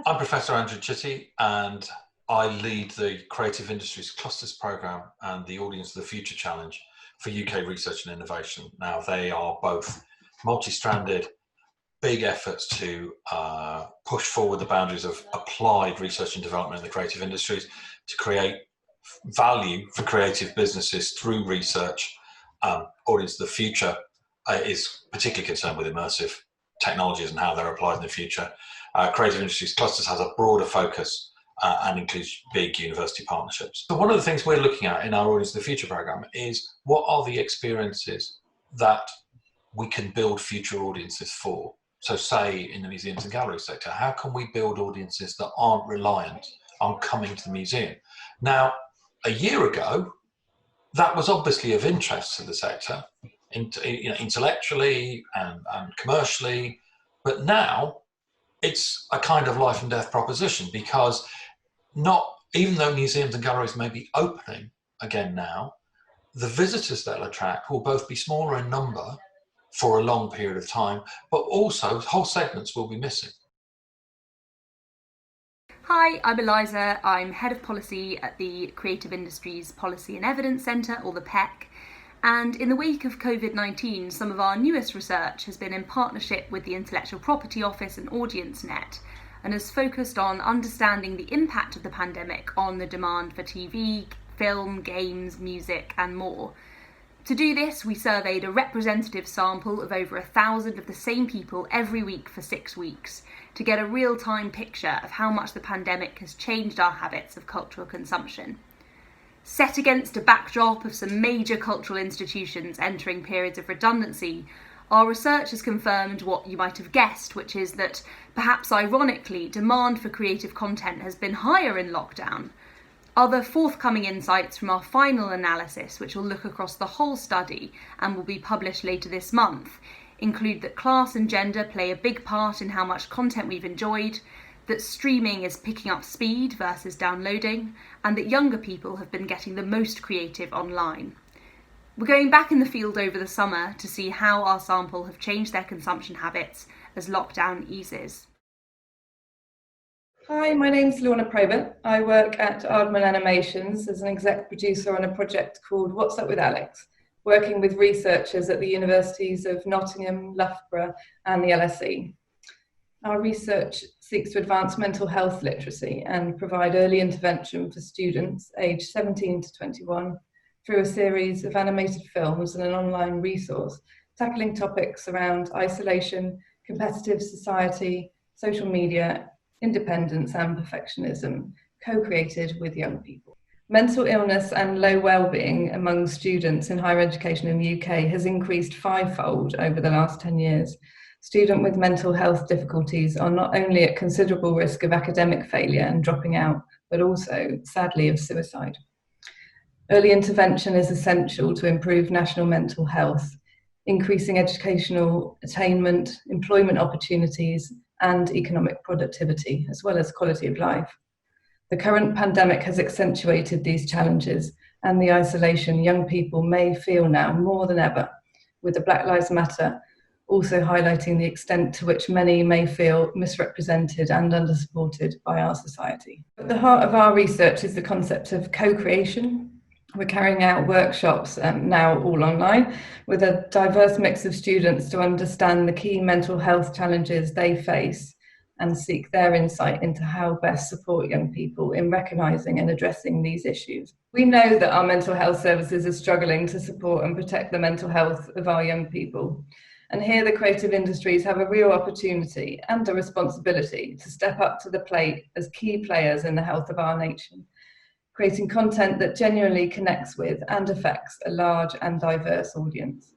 I'm Professor Andrew Chitty, and I lead the Creative Industries Clusters Programme and the Audience of the Future Challenge for UK Research and Innovation. Now, they are both multi-stranded, big efforts to push forward the boundaries of applied research and development in the creative industries to create value for creative businesses through research. Audience of the Future is particularly concerned with immersive technologies and how they're applied in the future. Creative Industries Clusters has a broader focus and includes big university partnerships. So one of the things we're looking at in our Audience of the Future programme is what are the experiences that we can build future audiences for. So say in the museums and galleries sector, how can we build audiences that aren't reliant on coming to the museum? Now, a year ago, that was obviously of interest to the sector, intellectually and commercially, but now it's a kind of life and death proposition because even though museums and galleries may be opening again now, the visitors they'll attract will both be smaller in number for a long period of time, but also whole segments will be missing. Hi, I'm Eliza. I'm Head of Policy at the Creative Industries Policy and Evidence Centre, or the PEC. And in the wake of COVID-19, some of our newest research has been in partnership with the Intellectual Property Office and AudienceNet, and has focused on understanding the impact of the pandemic on the demand for TV, film, games, music, and more. To do this, we surveyed a representative sample of over 1,000 of the same people every week for 6 weeks to get a real-time picture of how much the pandemic has changed our habits of cultural consumption. Set against a backdrop of some major cultural institutions entering periods of redundancy, our research has confirmed what you might have guessed, which is that, perhaps ironically, demand for creative content has been higher in lockdown. Other forthcoming insights from our final analysis, which will look across the whole study and will be published later this month, include that class and gender play a big part in how much content we've enjoyed, that streaming is picking up speed versus downloading, and that younger people have been getting the most creative online. We're going back in the field over the summer to see how our sample have changed their consumption habits as lockdown eases. Hi, my name's Lorna Probert. I work at Aardman Animations as an exec producer on a project called What's Up with Alex, working with researchers at the universities of Nottingham, Loughborough and the LSE. Our research seeks to advance mental health literacy and provide early intervention for students aged 17 to 21 through a series of animated films and an online resource tackling topics around isolation, competitive society, social media, independence and perfectionism, co-created with young people. Mental illness and low well-being among students in higher education in the UK has increased fivefold over the last 10 years. Students with mental health difficulties are not only at considerable risk of academic failure and dropping out, but also, sadly, of suicide. Early intervention is essential to improve national mental health, increasing educational attainment, employment opportunities, and economic productivity, as well as quality of life. The current pandemic has accentuated these challenges and the isolation young people may feel now more than ever, with the Black Lives Matter also highlighting the extent to which many may feel misrepresented and undersupported by our society. At the heart of our research is the concept of co-creation. We're carrying out workshops, now all online, with a diverse mix of students to understand the key mental health challenges they face and seek their insight into how best support young people in recognising and addressing these issues. We know that our mental health services are struggling to support and protect the mental health of our young people. And here the creative industries have a real opportunity and a responsibility to step up to the plate as key players in the health of our nation, creating content that genuinely connects with and affects a large and diverse audience.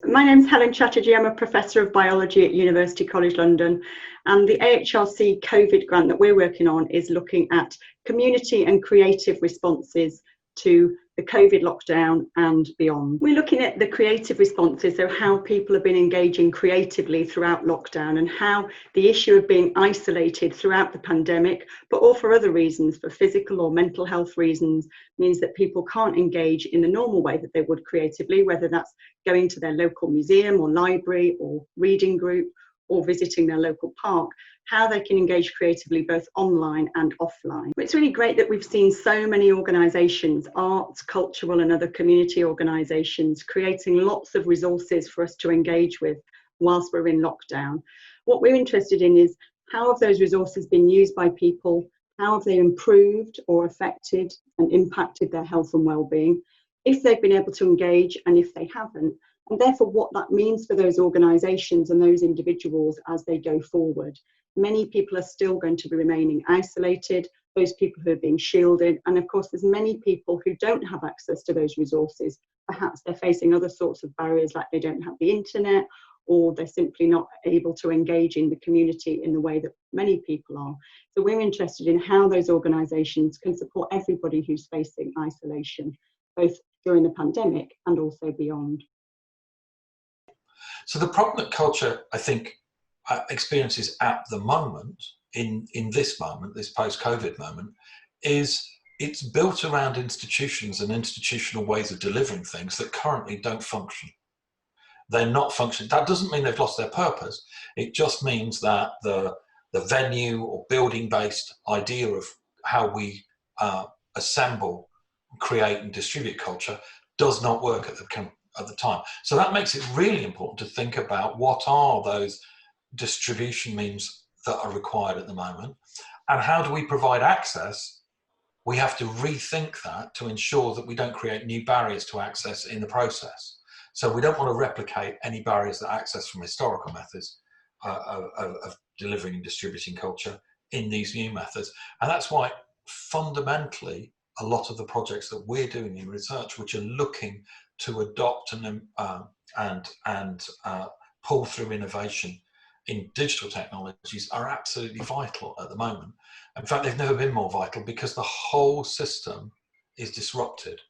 My name's Helen Chatterjee. I'm a Professor of Biology at University College London, and the AHRC COVID grant that we're working on is looking at community and creative responses to the COVID lockdown and beyond. We're looking at the creative responses, so how people have been engaging creatively throughout lockdown and how the issue of being isolated throughout the pandemic, but all for other reasons, for physical or mental health reasons, means that people can't engage in the normal way that they would creatively, whether that's going to their local museum or library or reading group, or visiting their local park, how they can engage creatively both online and offline. It's really great that we've seen so many organisations, arts, cultural and other community organisations, creating lots of resources for us to engage with whilst we're in lockdown. What we're interested in is how have those resources been used by people, how have they improved or affected and impacted their health and well-being, if they've been able to engage and if they haven't, and therefore what that means for those organisations and those individuals as they go forward. Many people are still going to be remaining isolated, those people who are being shielded, and of course there's many people who don't have access to those resources. Perhaps they're facing other sorts of barriers, like they don't have the internet, or they're simply not able to engage in the community in the way that many people are. So we're interested in how those organisations can support everybody who's facing isolation, both during the pandemic and also beyond. So the problem that culture, I think, experiences at the moment, in this moment, this post-COVID moment, is it's built around institutions and institutional ways of delivering things that currently don't function. They're not functioning. That doesn't mean they've lost their purpose. It just means that the venue or building-based idea of how we assemble, create and distribute culture does not work at the time. So that makes it really important to think about what are those distribution means that are required at the moment, and how do we provide access. We have to rethink that to ensure that we don't create new barriers to access in the process. So we don't want to replicate any barriers to access from historical methods of delivering and distributing culture in these new methods. And that's why fundamentally a lot of the projects that we're doing in research, which are looking to adopt and pull through innovation in digital technologies, are absolutely vital at the moment. In fact, they've never been more vital because the whole system is disrupted,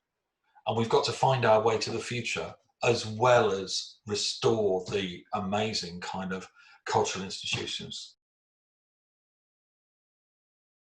and we've got to find our way to the future as well as restore the amazing kind of cultural institutions